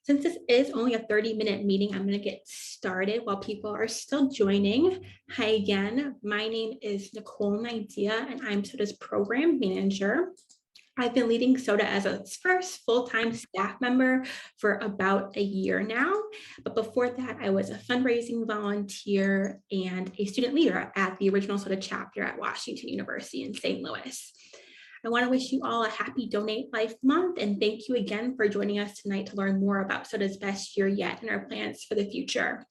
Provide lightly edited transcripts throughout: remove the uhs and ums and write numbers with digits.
Since this is only a 30-minute meeting, I'm going to get started while people are still joining. Hi again, my name is Nicole Nidia, and I'm SODA's program manager. I've been leading SODA as a first full-time staff member for about a year now. But before that, I was a fundraising volunteer and a student leader at the original SODA chapter at Washington University in St. Louis. I want to wish you all a happy Donate Life Month, and thank you again for joining us tonight to learn more about SODA's best year yet and our plans for the future.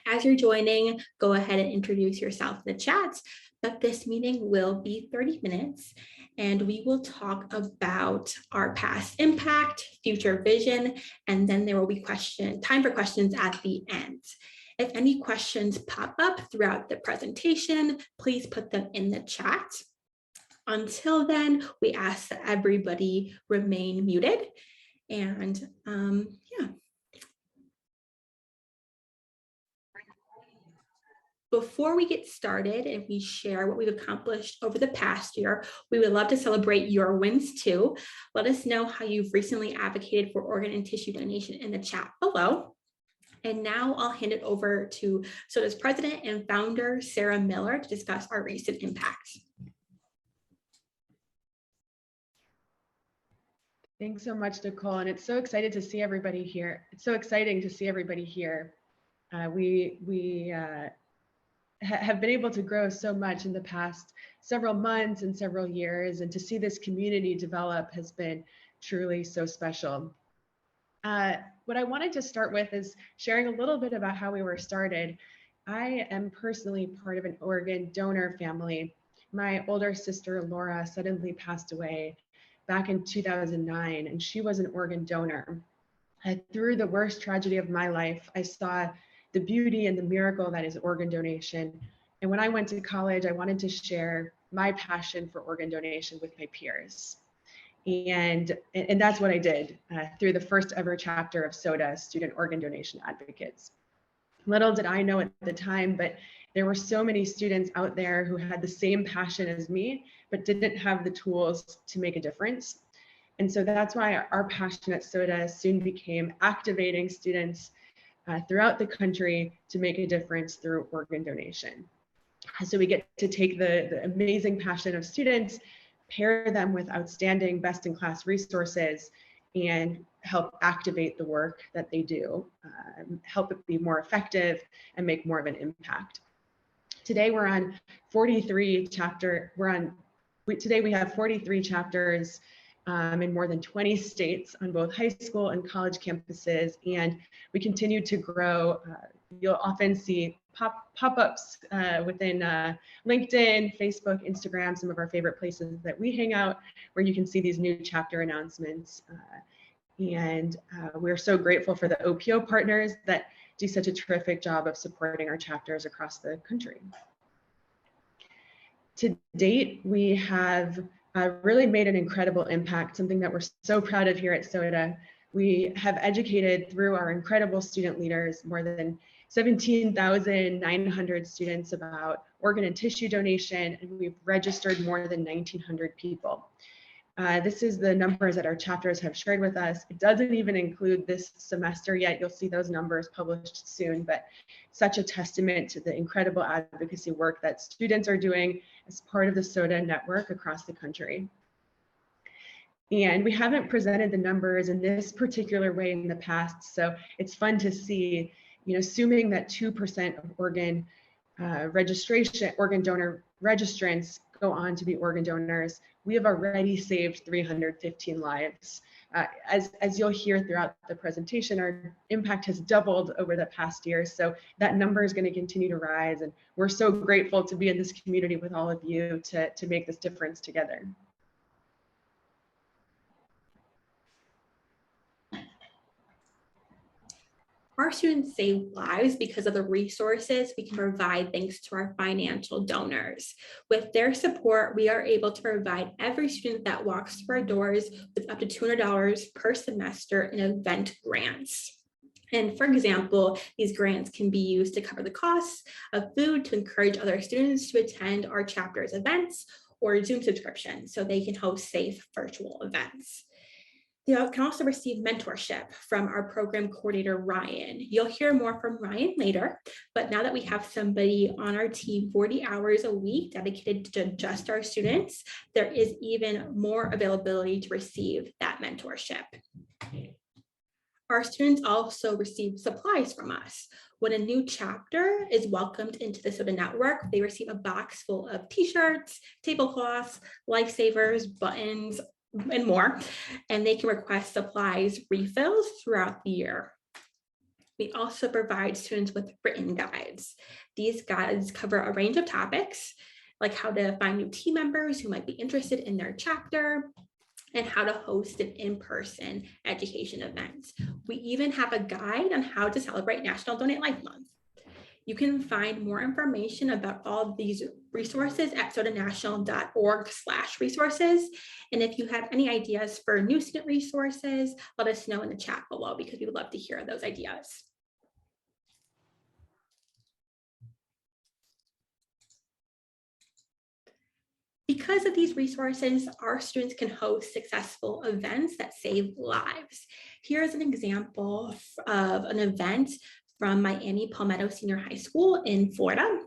As you're joining, go ahead and introduce yourself in the chat, but this meeting will be 30 minutes and we will talk about our past impact, future vision, and then there will be time for questions at the end. If any questions pop up throughout the presentation, please put them in the chat. Until then, we ask that everybody remain muted. And yeah. Before we get started and we share what we've accomplished over the past year, we would love to celebrate your wins too. Let us know how you've recently advocated for organ and tissue donation in the chat below. And now I'll hand it over to SODA's president and founder, Sarah Miller, to discuss our recent impacts. Thanks so much, Nicole. And it's so excited to see everybody here. It's so exciting to see everybody here. We have been able to grow so much in the past several months and several years, and to see this community develop has been truly so special. What I wanted to start with is sharing a little bit about how we were started. I am personally part of an organ donor family. My older sister, Laura, suddenly passed away back in 2009, and she was an organ donor. Through the worst tragedy of my life, I saw the beauty and the miracle that is organ donation. And when I went to college, I wanted to share my passion for organ donation with my peers. And that's what I did through the first ever chapter of SODA, Student Organ Donation Advocates. Little did I know at the time, but there were so many students out there who had the same passion as me, but didn't have the tools to make a difference. And so that's why our passion at SODA soon became activating students throughout the country to make a difference through organ donation. So we get to take the amazing passion of students, pair them with outstanding best-in-class resources, and help activate the work that they do, help it be more effective and make more of an impact. Today we're on 43 chapters. Today we have 43 chapters in more than 20 states on both high school and college campuses, and we continue to grow. You'll often see pop-ups within LinkedIn, Facebook, Instagram, some of our favorite places that we hang out, where you can see these new chapter announcements. And we're so grateful for the OPO partners that do such a terrific job of supporting our chapters across the country. To date, we have really made an incredible impact, something that we're so proud of here at SODA. We have educated through our incredible student leaders more than 17,900 students about organ and tissue donation, and we've registered more than 1,900 people. This is the numbers that our chapters have shared with us. It doesn't even include this semester yet. You'll see those numbers published soon, but such a testament to the incredible advocacy work that students are doing as part of the SODA network across the country. And we haven't presented the numbers in this particular way in the past, so it's fun to see, assuming that 2% of organ donor registrants go on to be organ donors, we have already saved 315 lives. As you'll hear throughout the presentation, our impact has doubled over the past year, so that number is going to continue to rise, and we're so grateful to be in this community with all of you to make this difference together. Our students save lives because of the resources we can provide thanks to our financial donors. With their support, we are able to provide every student that walks through our doors with up to $200 per semester in event grants. And for example, these grants can be used to cover the costs of food to encourage other students to attend our chapter's events or Zoom subscriptions so they can host safe virtual events. They can also receive mentorship from our program coordinator, Ryan. You'll hear more from Ryan later, but now that we have somebody on our team 40 hours a week dedicated to just our students, there is even more availability to receive that mentorship. Our students also receive supplies from us. When a new chapter is welcomed into the SOTA network, they receive a box full of t-shirts, tablecloths, lifesavers, buttons, and more, and they can request supplies refills throughout the year. We also provide students with written guides. These guides cover a range of topics, like how to find new team members who might be interested in their chapter, and how to host an in-person education event. We even have a guide on how to celebrate National Donate Life Month. You can find more information about all of these resources at sotanational.org/resources. And if you have any ideas for new student resources, let us know in the chat below because we would love to hear those ideas. Because of these resources, our students can host successful events that save lives. Here's an example of an event from Miami Palmetto Senior High School in Florida.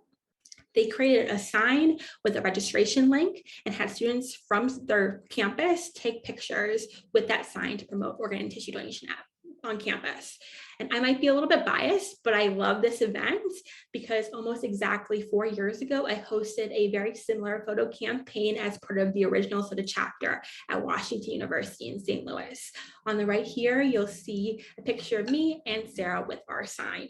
They created a sign with a registration link and had students from their campus take pictures with that sign to promote organ and tissue donation on campus. And I might be a little bit biased, but I love this event because almost exactly 4 years ago, I hosted a very similar photo campaign as part of the original SOTA chapter at Washington University in St. Louis. On the right here, you'll see a picture of me and Sarah with our sign.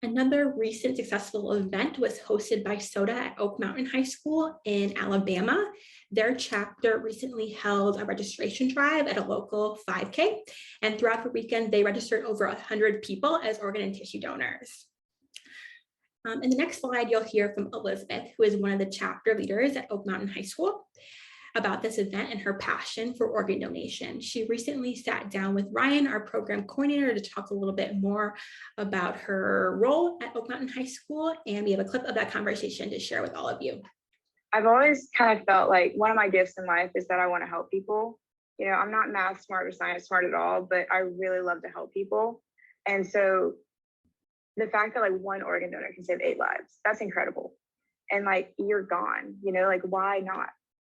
Another recent successful event was hosted by SOTA at Oak Mountain High School in Alabama. Their chapter recently held a registration drive at a local 5K, and throughout the weekend, they registered over 100 people as organ and tissue donors. In the next slide, you'll hear from Elizabeth, who is one of the chapter leaders at Oak Mountain High School, about this event and her passion for organ donation. She recently sat down with Ryan, our program coordinator, to talk a little bit more about her role at Oak Mountain High School, and we have a clip of that conversation to share with all of you. I've always kind of felt like one of my gifts in life is that I want to help people. You know, I'm not math smart or science smart at all, but I really love to help people. And so the fact that like one organ donor can save 8 lives, that's incredible. And like, you're gone, you know, like, why not?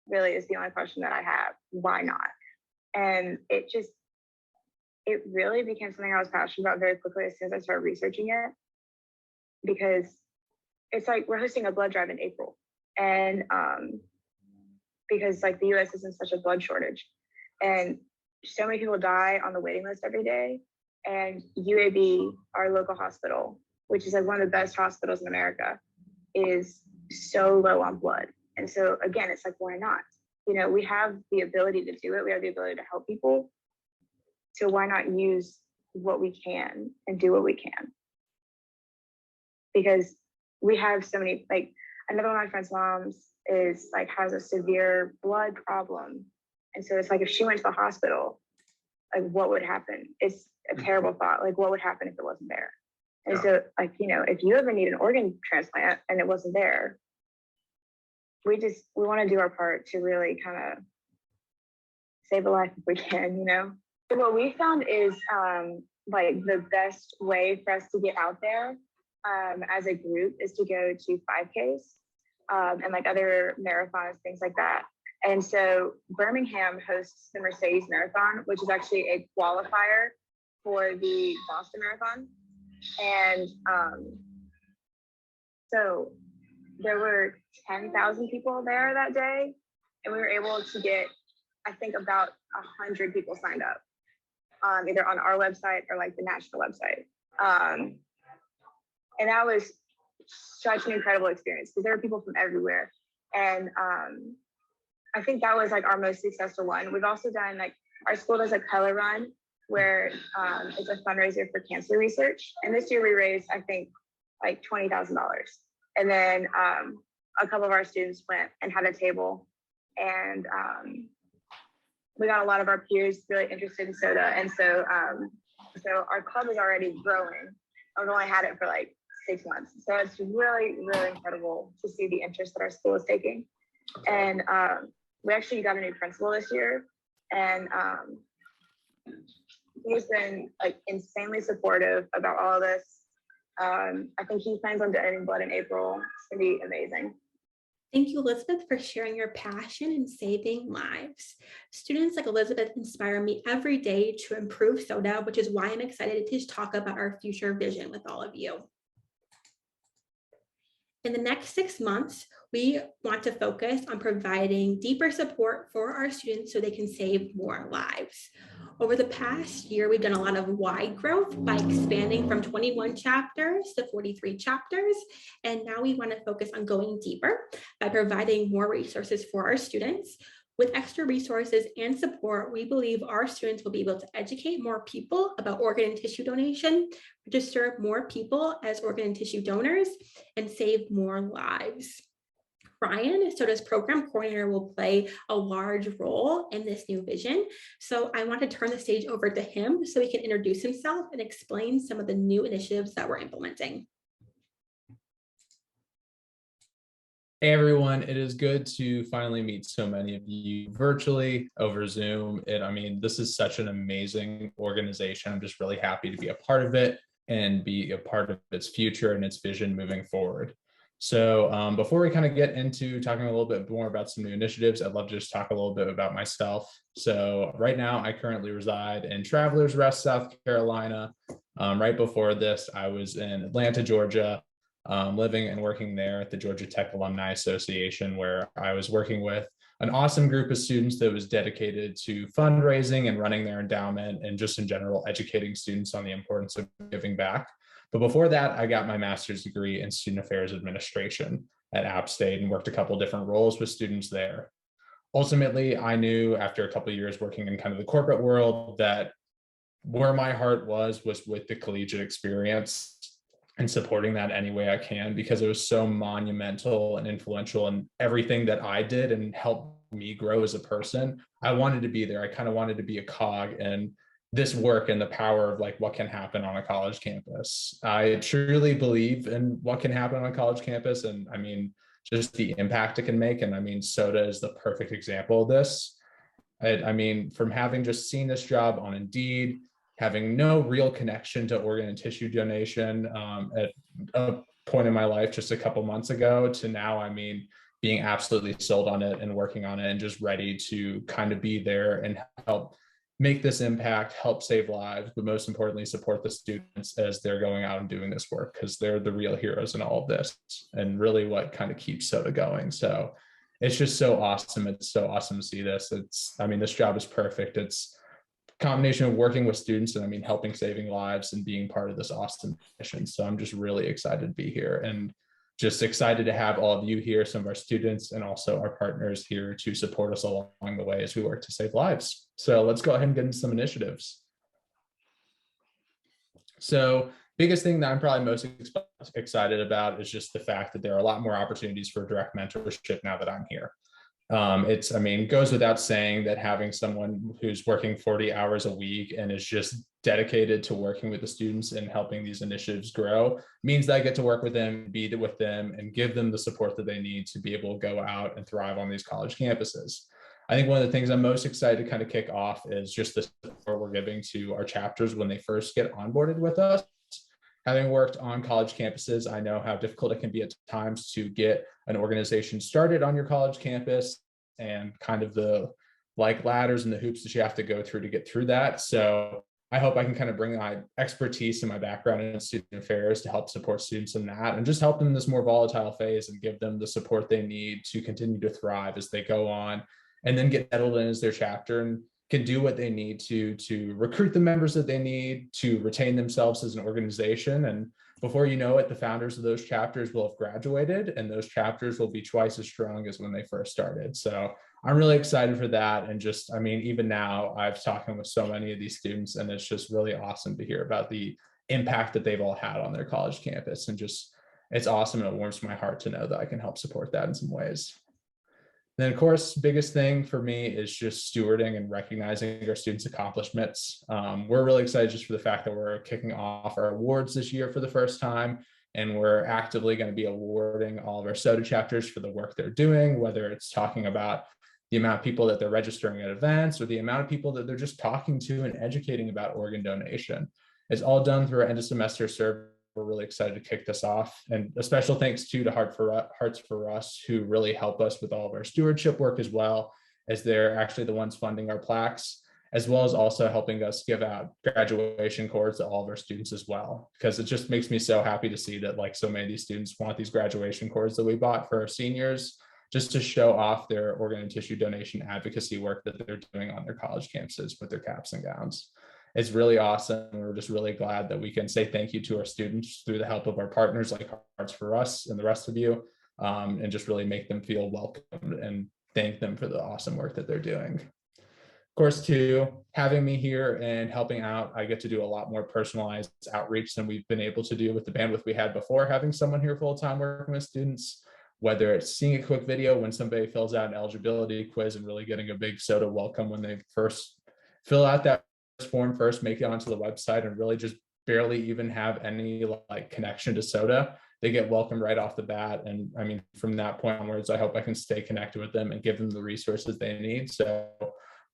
Really is the only question that I have. Why not? And it really became something I was passionate about very quickly as soon as I started researching it, because it's like we're hosting a blood drive in April. And because like the US is in such a blood shortage and so many people die on the waiting list every day. And UAB, our local hospital, which is like one of the best hospitals in America, is so low on blood. And so again, it's like, why not? You know, we have the ability to do it. We have the ability to help people. So why not use what we can and do what we can? Because we have so many, like another one of my friend's moms is like, has a severe blood problem. And so it's like, if she went to the hospital, like what would happen? It's a terrible thought. Like what would happen if it wasn't there? And so like, you know, if you ever need an organ transplant and it wasn't there, we want to do our part to really kind of save a life if we can, you know? So what we found is like the best way for us to get out there as a group is to go to 5Ks and like other marathons, things like that. And so Birmingham hosts the Mercedes Marathon, which is actually a qualifier for the Boston Marathon. And so there were 10,000 people there that day, and we were able to get, I think, about 100 people signed up, either on our website or like the national website. And that was such an incredible experience because there were people from everywhere. And I think that was like our most successful one. We've also done like, our school does a color run where it's a fundraiser for cancer research. And this year we raised, I think, like $20,000. And then a couple of our students went and had a table and we got a lot of our peers really interested in soda. And so, so our club is already growing. I've only had it for like 6 months. So it's really, really incredible to see the interest that our school is taking. And we actually got a new principal this year, and he's been like insanely supportive about all of this. I think he plans on donating blood in April. It's gonna be amazing. Thank you, Elizabeth, for sharing your passion in saving lives. Students like Elizabeth inspire me every day to improve soda, which is why I'm excited to talk about our future vision with all of you. In the next 6 months, we want to focus on providing deeper support for our students so they can save more lives. Over the past year, we've done a lot of wide growth by expanding from 21 chapters to 43 chapters. And now we want to focus on going deeper by providing more resources for our students. With extra resources and support, we believe our students will be able to educate more people about organ and tissue donation, register more people as organ and tissue donors, and save more lives. Ryan, SODA's program coordinator, will play a large role in this new vision. So I want to turn the stage over to him so he can introduce himself and explain some of the new initiatives that we're implementing. Hey everyone, it is good to finally meet so many of you virtually over Zoom. I mean, this is such an amazing organization. I'm just really happy to be a part of it and be a part of its future and its vision moving forward. So before we kind of get into talking a little bit more about some new initiatives, I'd love to just talk a little bit about myself. So right now, I currently reside in Travelers Rest, South Carolina. Right before this, I was in Atlanta, Georgia, living and working there at the Georgia Tech Alumni Association, where I was working with an awesome group of students that was dedicated to fundraising and running their endowment and just in general educating students on the importance of giving back. But before that, I got my master's degree in student affairs administration at App State and worked a couple different roles with students there. Ultimately, I knew after a couple of years working in kind of the corporate world that where my heart was with the collegiate experience and supporting that any way I can, because it was so monumental and influential in everything that I did and helped me grow as a person. I wanted to be there. I kind of wanted to be a cog in this work and the power of like what can happen on a college campus. I truly believe in what can happen on a college campus. And I mean, just the impact it can make. And I mean, soda is the perfect example of this. I mean, from having just seen this job on Indeed, having no real connection to organ and tissue donation at a point in my life just a couple months ago to now, I mean, being absolutely sold on it and working on it and just ready to kind of be there and help make this impact, help save lives, but most importantly, support the students as they're going out and doing this work, because they're the real heroes in all of this and really what kind of keeps soda going. So it's just so awesome. It's so awesome to see this. I mean, this job is perfect. It's a combination of working with students and I mean, helping saving lives and being part of this awesome mission. So I'm just really excited to be here and just excited to have all of you here, some of our students and also our partners here to support us along the way as we work to save lives. So let's go ahead and get into some initiatives. So biggest thing that I'm probably most excited about is just the fact that there are a lot more opportunities for direct mentorship now that I'm here. I mean, goes without saying that having someone who's working 40 hours a week and is just dedicated to working with the students and helping these initiatives grow means that I get to work with them, be with them, and give them the support that they need to be able to go out and thrive on these college campuses. I think one of the things I'm most excited to kind of kick off is just the support we're giving to our chapters when they first get onboarded with us. Having worked on college campuses, I know how difficult it can be at times to get an organization started on your college campus and kind of the like ladders and the hoops that you have to go through to get through that. So I hope I can kind of bring my expertise and my background in student affairs to help support students in that and just help them in this more volatile phase and give them the support they need to continue to thrive as they go on and then get settled in as their chapter and can do what they need to recruit the members that they need to retain themselves as an organization. And before you know it, the founders of those chapters will have graduated and those chapters will be twice as strong as when they first started. So I'm really excited for that. And just, I mean, even now I've talking with so many of these students and it's just really awesome to hear about the impact that they've all had on their college campus. And just, it's awesome. And it warms my heart to know that I can help support that in some ways. Then, of course, biggest thing for me is just stewarding and recognizing our students' accomplishments. We're really excited just for the fact that we're kicking off our awards this year for the first time, and we're actively going to be awarding all of our SOTA chapters for the work they're doing, whether it's talking about the amount of people that they're registering at events or the amount of people that they're just talking to and educating about organ donation. It's all done through our end of semester survey. We're really excited to kick this off. And a special thanks too to Hearts for Us, who really help us with all of our stewardship work, as well as they're actually the ones funding our plaques, as well as also helping us give out graduation cords to all of our students as well, because it just makes me so happy to see that like so many of these students want these graduation cords that we bought for our seniors, just to show off their organ and tissue donation advocacy work that they're doing on their college campuses with their caps and gowns. It's really awesome. We're just really glad that we can say thank you to our students through the help of our partners like Hearts for Us and the rest of you, and just really make them feel welcome and thank them for the awesome work that they're doing. Of course, too, having me here and helping out, I get to do a lot more personalized outreach than we've been able to do with the bandwidth we had before having someone here full-time working with students, whether it's seeing a quick video when somebody fills out an eligibility quiz and really getting a big SOTA welcome when they first fill out that form, first make it onto the website and really just barely even have any like connection to SOTA. They get welcomed right off the bat. And I mean, from that point onwards, I hope I can stay connected with them and give them the resources they need. So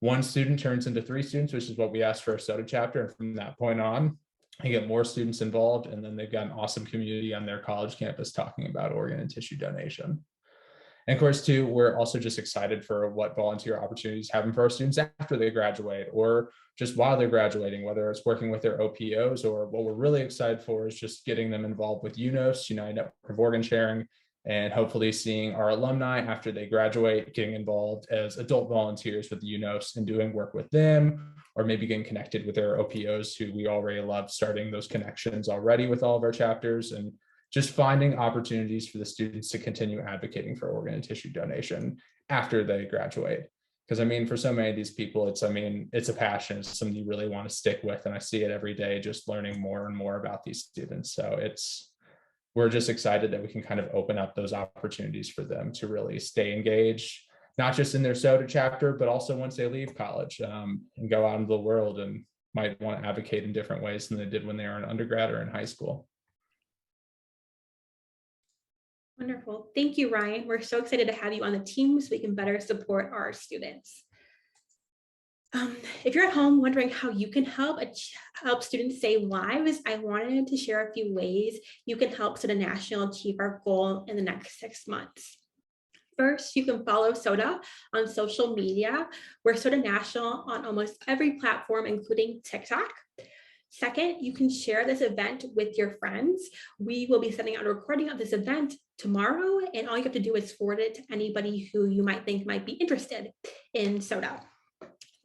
one student turns into 3 students, which is what we asked for a SOTA chapter. And from that point on, I get more students involved, and then they've got an awesome community on their college campus talking about organ and tissue donation. And of course, too, we're also just excited for what volunteer opportunities happen for our students after they graduate or just while they're graduating, whether it's working with their OPOs, or what we're really excited for is just getting them involved with UNOS, United Network of Organ Sharing, and hopefully seeing our alumni after they graduate, getting involved as adult volunteers with the UNOS and doing work with them, or maybe getting connected with their OPOs who we already love, starting those connections already with all of our chapters, and just finding opportunities for the students to continue advocating for organ and tissue donation after they graduate. Because I mean, for so many of these people, it's a passion, it's something you really want to stick with. And I see it every day, just learning more and more about these students. So we're just excited that we can kind of open up those opportunities for them to really stay engaged, not just in their SOTA chapter, but also once they leave college and go out into the world and might want to advocate in different ways than they did when they were an undergrad or in high school. Wonderful. Thank you, Ryan. We're so excited to have you on the team so we can better support our students. If you're at home wondering how you can help students save lives, I wanted to share a few ways you can help SOTA National achieve our goal in the next 6 months. First, you can follow SOTA on social media. We're SOTA National on almost every platform, including TikTok. Second, you can share this event with your friends. We will be sending out a recording of this event tomorrow, and all you have to do is forward it to anybody who you might think might be interested in SOTA.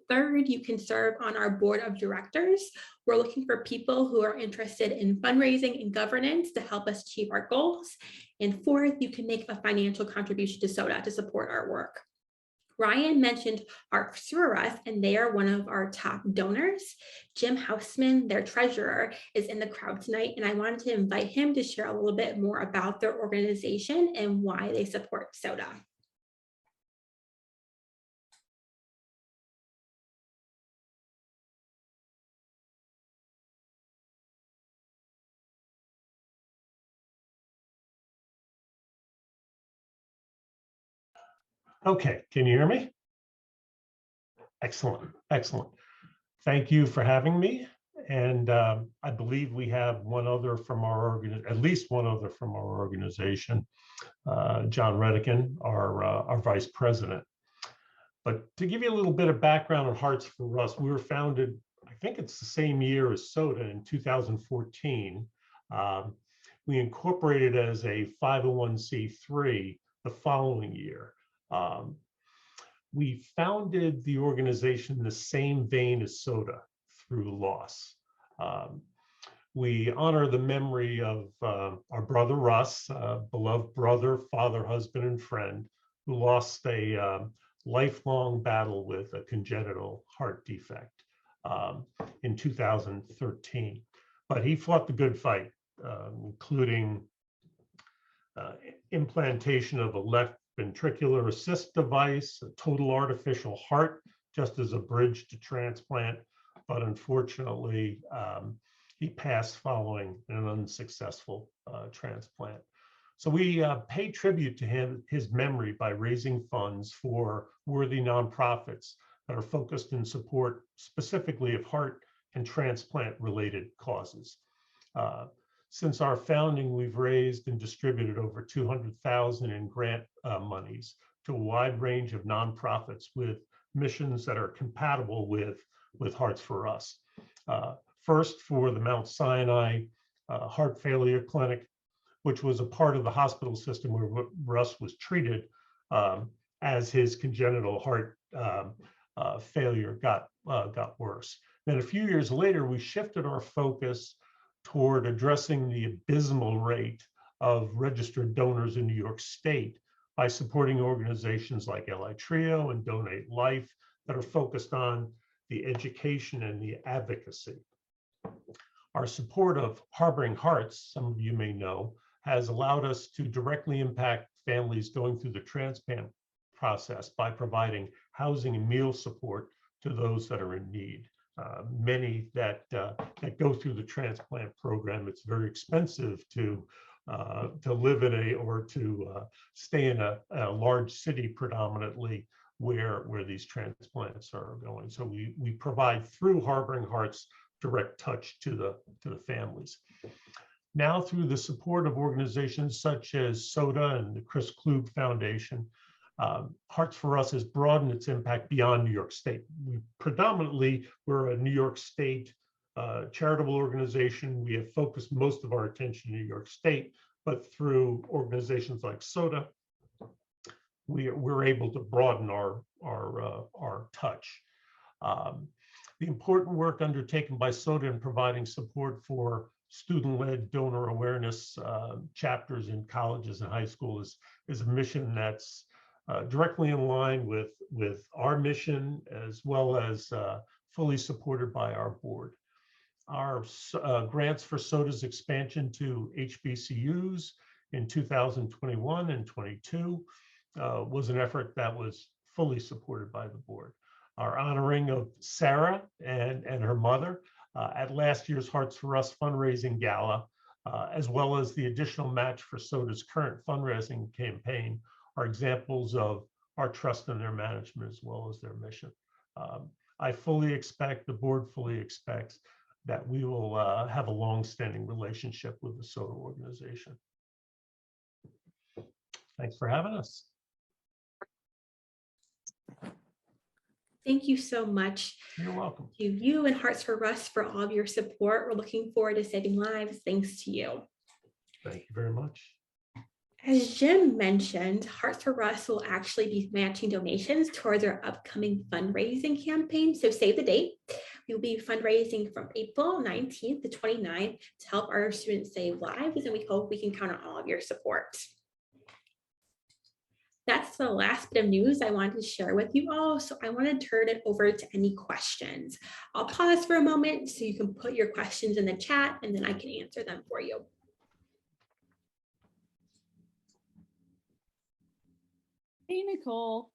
Third, you can serve on our board of directors. We're looking for people who are interested in fundraising and governance to help us achieve our goals. And fourth, you can make a financial contribution to SOTA to support our work. Ryan mentioned Hearts for Us, and they are one of our top donors. Jim Hausman, their treasurer, is in the crowd tonight, and I wanted to invite him to share a little bit more about their organization and why they support SOTA. Okay, can you hear me? Excellent, excellent. Thank you for having me. And I believe we have one other from our organization, at least one other from our organization, John Redican, our vice president. But to give you a little bit of background on Hearts for Us, we were founded, I think it's the same year as SOTA in 2014. We incorporated as a 501c3 the following year. We founded the organization in the same vein as SOTA, through loss. We honor the memory of our brother Russ, beloved brother, father, husband, and friend, who lost a lifelong battle with a congenital heart defect in 2013. But he fought the good fight, including implantation of a left ventricular assist device, a total artificial heart, just as a bridge to transplant. But unfortunately, he passed following an unsuccessful transplant. So we pay tribute to his memory by raising funds for worthy nonprofits that are focused in support specifically of heart and transplant related causes. Since our founding, we've raised and distributed over 200,000 in grant monies to a wide range of nonprofits with missions that are compatible with Hearts for Us. First, for the Mount Sinai Heart Failure Clinic, which was a part of the hospital system where Russ was treated as his congenital heart failure got worse. Then a few years later, we shifted our focus toward addressing the abysmal rate of registered donors in New York State by supporting organizations like LI Trio and Donate Life that are focused on the education and the advocacy. Our support of Harboring Hearts, some of you may know, has allowed us to directly impact families going through the transplant process by providing housing and meal support to those that are in need. Many that go through the transplant program, it's very expensive to live in or to stay in a large city predominantly where these transplants are going. So we provide through Harboring Hearts direct touch to the families. Now through the support of organizations such as SOTA and the Chris Klug Foundation, Hearts for Us has broadened its impact beyond New York State. We're a New York State charitable organization. We have focused most of our attention in New York State, but through organizations like SOTA, we're able to broaden our touch. The important work undertaken by SOTA in providing support for student-led donor awareness chapters in colleges and high schools is a mission that's directly in line with our mission, as well as fully supported by our board. Our grants for SOTA's expansion to HBCUs in 2021 and 22 was an effort that was fully supported by the board. Our honoring of Sarah and her mother at last year's Hearts for Us fundraising gala, as well as the additional match for SOTA's current fundraising campaign, are examples of our trust in their management as well as their mission. I fully expect, the board fully expects, that we will have a long-standing relationship with the SOTA organization. Thanks for having us. Thank you so much. You're welcome. To you and Hearts for Us for all of your support. We're looking forward to saving lives thanks to you. Thank you very much. As Jim mentioned, Hearts for Us will actually be matching donations towards our upcoming fundraising campaign. So save the date. We will be fundraising from April 19th to 29th to help our students save lives, and we hope we can count on all of your support. That's the last bit of news I wanted to share with you all. So I want to turn it over to any questions. I'll pause for a moment so you can put your questions in the chat and then I can answer them for you. Hey, Nicole.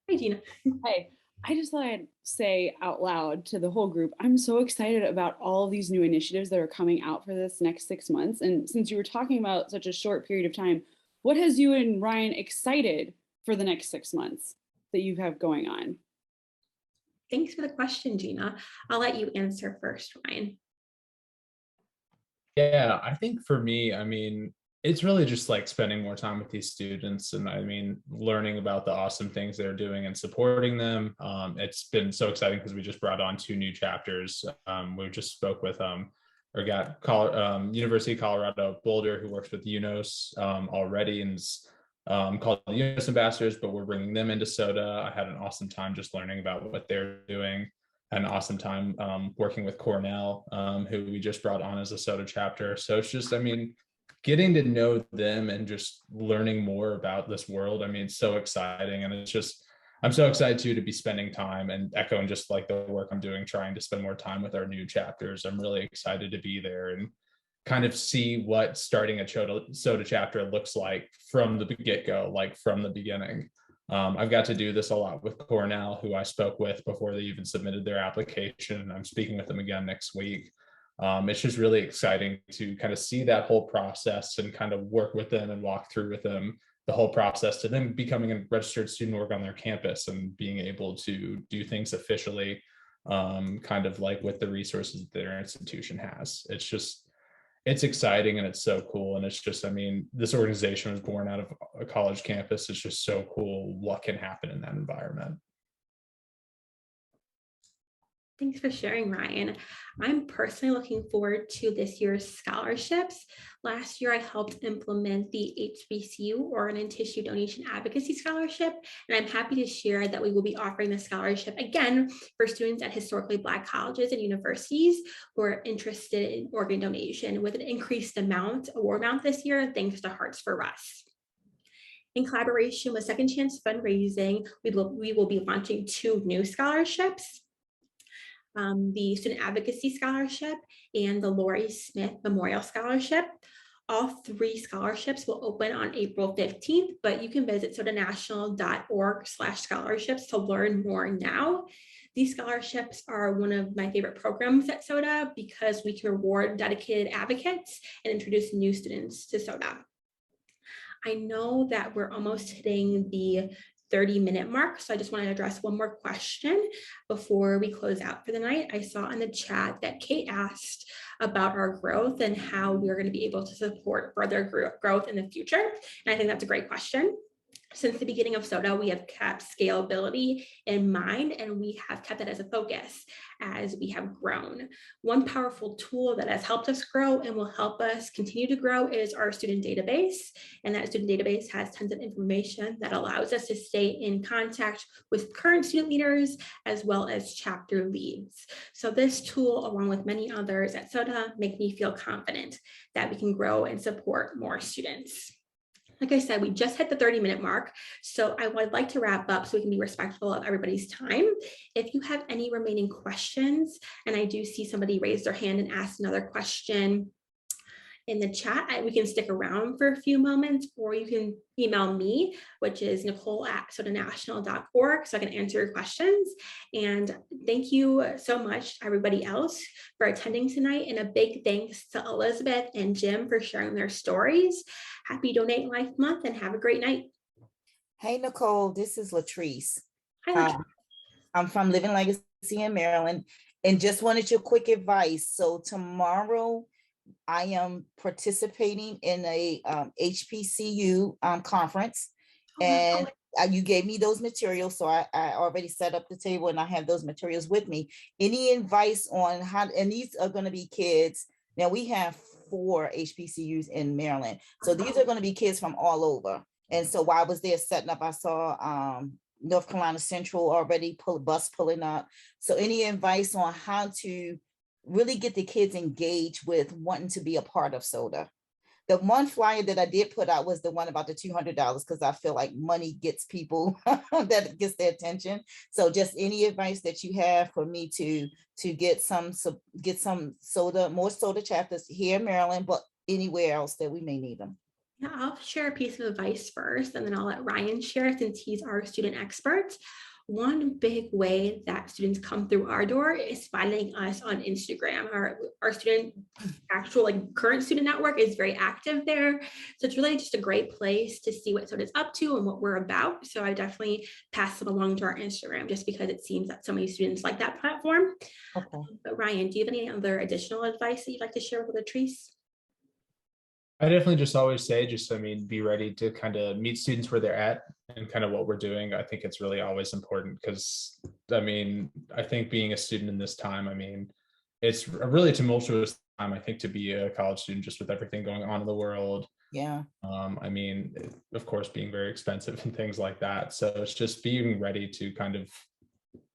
Hi, Gina. Hey, I just thought I'd say out loud to the whole group, I'm so excited about all of these new initiatives that are coming out for this next 6 months. And since you were talking about such a short period of time, what has you and Ryan excited for the next 6 months that you have going on? Thanks for the question, Gina. I'll let you answer first, Ryan. Yeah, I think for me, I mean, it's really just like spending more time with these students and I mean, learning about the awesome things they're doing and supporting them. It's been so exciting because we just brought on 2 new chapters. We just spoke with University of Colorado Boulder, who works with UNOS already and is called the UNOS Ambassadors, but we're bringing them into SOTA. I had an awesome time just learning about what they're doing. Had an awesome time working with Cornell, who we just brought on as a SOTA chapter. So it's just, I mean, getting to know them and just learning more about this world. I mean, it's so exciting. And it's just, I'm so excited too to be spending time and echoing just like the work I'm doing, trying to spend more time with our new chapters. I'm really excited to be there and kind of see what starting a soda chapter looks like from the get-go, like from the beginning. I've got to do this a lot with Cornell, who I spoke with before they even submitted their application, and I'm speaking with them again next week. It's just really exciting to kind of see that whole process and kind of work with them and walk through with them the whole process to them becoming a registered student org on their campus and being able to do things officially, kind of like with the resources that their institution has. It's exciting and it's so cool. And it's just, I mean, this organization was born out of a college campus. It's just so cool what can happen in that environment. Thanks for sharing, Ryan. I'm personally looking forward to this year's scholarships. Last year, I helped implement the HBCU Organ and Tissue Donation Advocacy Scholarship, and I'm happy to share that we will be offering the scholarship again for students at historically Black colleges and universities who are interested in organ donation with an increased award amount this year, thanks to Hearts for Us. In collaboration with Second Chance Fundraising, we will be launching 2 new scholarships. The Student Advocacy Scholarship and the Lori Smith Memorial Scholarship. All 3 scholarships will open on April 15th, but you can visit sodanational.org/scholarships to learn more now. These scholarships are one of my favorite programs at SODA because we can reward dedicated advocates and introduce new students to SODA. I know that we're almost hitting the 30-minute mark. So I just want to address one more question before we close out for the night. I saw in the chat that Kate asked about our growth and how we're going to be able to support further growth in the future. And I think that's a great question. Since the beginning of SODA, we have kept scalability in mind, and we have kept it as a focus as we have grown. One powerful tool that has helped us grow and will help us continue to grow is our student database. And that student database has tons of information that allows us to stay in contact with current student leaders as well as chapter leads. So this tool, along with many others at SODA, make me feel confident that we can grow and support more students. Like I said, we just hit the 30-minute mark, so I would like to wrap up so we can be respectful of everybody's time. If you have any remaining questions, and I do see somebody raise their hand and ask another question in the chat, we can stick around for a few moments, or you can email me, which is nicole@sodanational.org, so I can answer your questions. And thank you so much, everybody else, for attending tonight. And a big thanks to Elizabeth and Jim for sharing their stories. Happy Donate Life Month and have a great night. Hey, Nicole, this is Latrice. Hi, Latrice. I'm from Living Legacy in Maryland, and just wanted your quick advice. So tomorrow, I am participating in a HBCU conference, and you gave me those materials, so I already set up the table and I have those materials with me. Any advice on how, and these are going to be kids. Now we have 4 HBCUs in Maryland, so these are going to be kids from all over. And so while I was there setting up, I saw North Carolina Central already bus pulling up. So any advice on how to really get the kids engaged with wanting to be a part of SODA? The one flyer that I did put out was the one about the $200, because I feel like money gets people, that gets their attention. So just any advice that you have for me to get some SODA, more SODA chapters here in Maryland, but anywhere else that we may need them. Yeah, I'll share a piece of advice first, and then I'll let Ryan share since he's our student expert. One big way that students come through our door is finding us on Instagram. Our student current student network is very active there. So it's really just a great place to see what SODA's up to and what we're about. So I definitely pass them along to our Instagram just because it seems that so many students like that platform. Okay. But Ryan, do you have any other additional advice that you'd like to share with Latrice? I definitely just always say, be ready to kind of meet students where they're at and kind of what we're doing. I think it's really always important because, I think being a student in this time, it's a really tumultuous time, I think, to be a college student, just with everything going on in the world. Yeah. Of course, being very expensive and things like that. So it's just being ready to kind of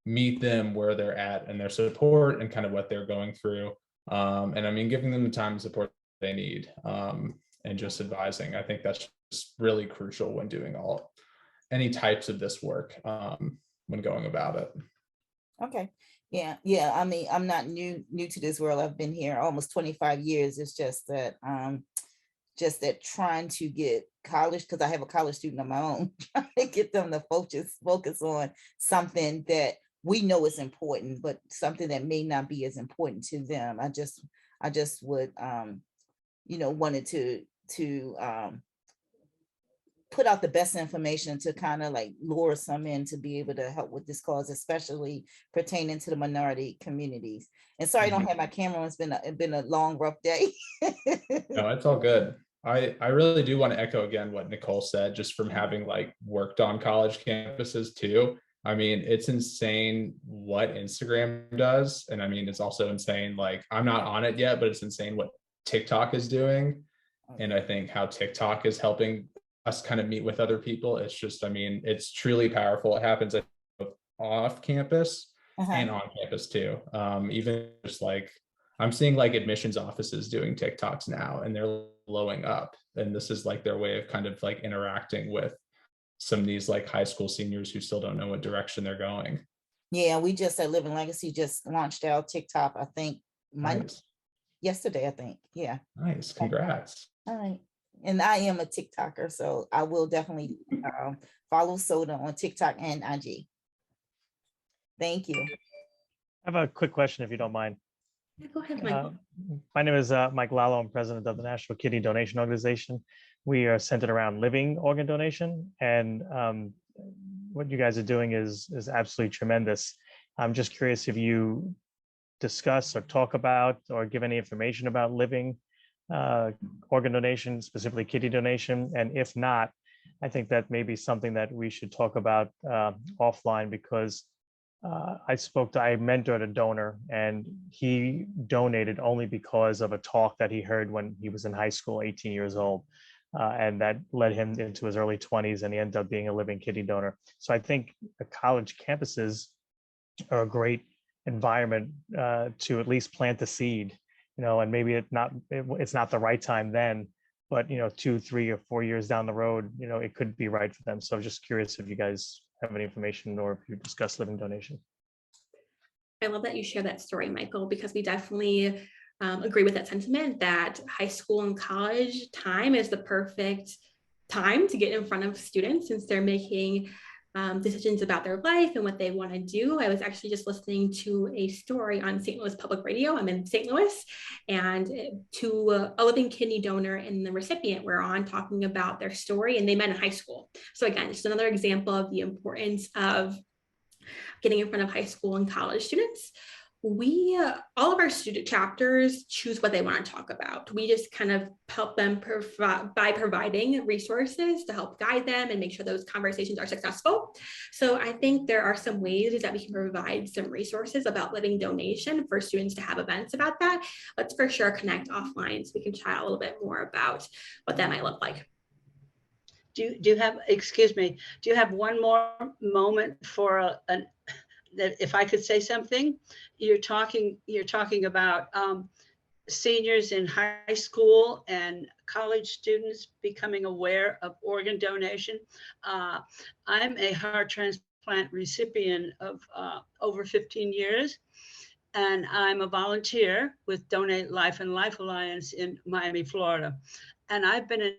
meet them where they're at and their support and kind of what they're going through. Giving them the time and support they need, and just advising. I think that's just really crucial when doing any types of this work, when going about it. Okay. Yeah. I mean, I'm not new to this world. I've been here almost 25 years. It's just that trying to get college, because I have a college student of my own, trying to get them to focus on something that we know is important, but something that may not be as important to them. I just would wanted to put out the best information to kind of like lure some in to be able to help with this cause, especially pertaining to the minority communities. And sorry, I don't have my camera on. It's been a long, rough day. No, it's all good. I really do want to echo again what Nicole said, just from having like worked on college campuses too. I mean, it's insane what Instagram does. And I mean, it's also insane, like I'm not on it yet, but it's insane what TikTok is doing. And I think how TikTok is helping us kind of meet with other people. It's just, I mean, it's truly powerful. It happens off campus and on campus too. Even just like, I'm seeing like admissions offices doing TikToks now, and they're blowing up. And this is like their way of kind of like interacting with some of these like high school seniors who still don't know what direction they're going. Yeah, we just at Living Legacy just launched our TikTok, I think Nice. yesterday, I think. Yeah. Nice. Congrats. All right. And I am a TikToker, so I will definitely follow Soda on TikTok and IG. Thank you. I have a quick question, if you don't mind. Yeah, go ahead, Michael. My name is Mike Lalo. I'm president of the National Kidney Donation Organization. We are centered around living organ donation, and what you guys are doing is absolutely tremendous. I'm just curious if you discuss or talk about or give any information about living organ donation, specifically kidney donation, and if not, I think that may be something that we should talk about offline, because I mentored a donor, and he donated only because of a talk that he heard when he was in high school, 18 years old. And that led him into his early 20s, and he ended up being a living kidney donor. So I think the college campuses are a great environment to at least plant the seed, and maybe it's not the right time then, but 2, 3, or 4 years down the road, it could be right for them. So I'm just curious if you guys have any information or if you discuss living donation. I love that you share that story, Michael, because we definitely agree with that sentiment that high school and college time is the perfect time to get in front of students since they're making decisions about their life and what they want to do. I was actually just listening to a story on St. Louis Public Radio. I'm in St. Louis, and to a living kidney donor and the recipient were on talking about their story, and they met in high school. So again, just another example of the importance of getting in front of high school and college students. We, all of our student chapters choose what they want to talk about. We just kind of help them by providing resources to help guide them and make sure those conversations are successful. So I think there are some ways that we can provide some resources about living donation for students to have events about that. Let's for sure connect offline so we can chat a little bit more about what that might look like. Do you have, excuse me, do you have one more moment for that if I could say something? You're talking about seniors in high school and college students becoming aware of organ donation. I'm a heart transplant recipient of over 15 years, and I'm a volunteer with Donate Life and Life Alliance in Miami, Florida. And I've been an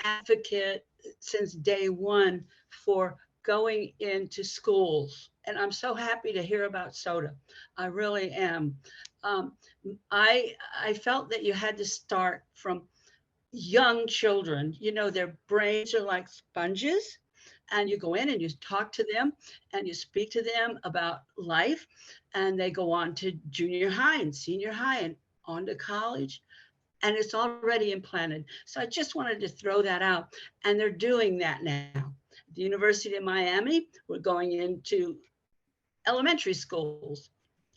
advocate since day one for going into schools. And I'm so happy to hear about SODA. I really am. I felt that you had to start from young children. Their brains are like sponges, and you go in and you talk to them and you speak to them about life, and they go on to junior high and senior high and on to college. And it's already implanted. So I just wanted to throw that out. And they're doing that now. At the University of Miami, we're going into elementary schools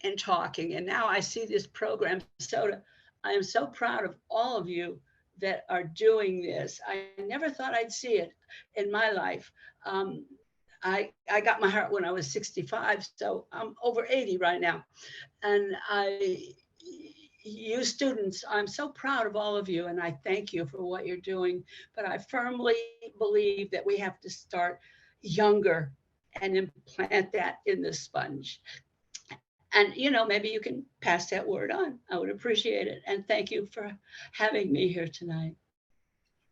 and talking. And now I see this program, SODA. I am so proud of all of you that are doing this. I never thought I'd see it in my life. I got my heart when I was 65, so I'm over 80 right now. And you students, I'm so proud of all of you, and I thank you for what you're doing. But I firmly believe that we have to start younger and implant that in the sponge. And, maybe you can pass that word on. I would appreciate it. And thank you for having me here tonight.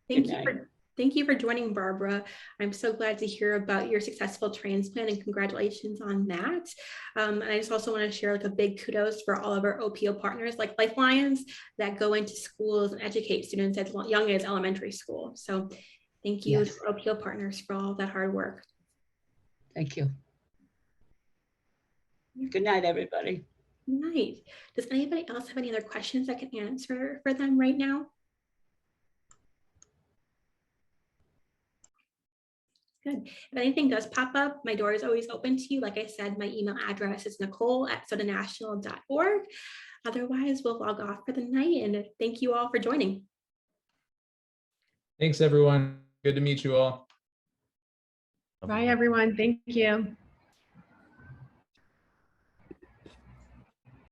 Thank you for joining, Barbara. I'm so glad to hear about your successful transplant and congratulations on that. And I just also want to share like a big kudos for all of our OPO partners like Lifelines that go into schools and educate students as young as elementary school. So thank you to OPO partners for all that hard work. Thank you. Good night, everybody. Good night. Does anybody else have any other questions I can answer for them right now? Good. If anything does pop up, my door is always open to you. Like I said, my email address is nicole@sodanational.org. Otherwise, we'll log off for the night, and thank you all for joining. Thanks, everyone. Good to meet you all. Bye, everyone. Thank you.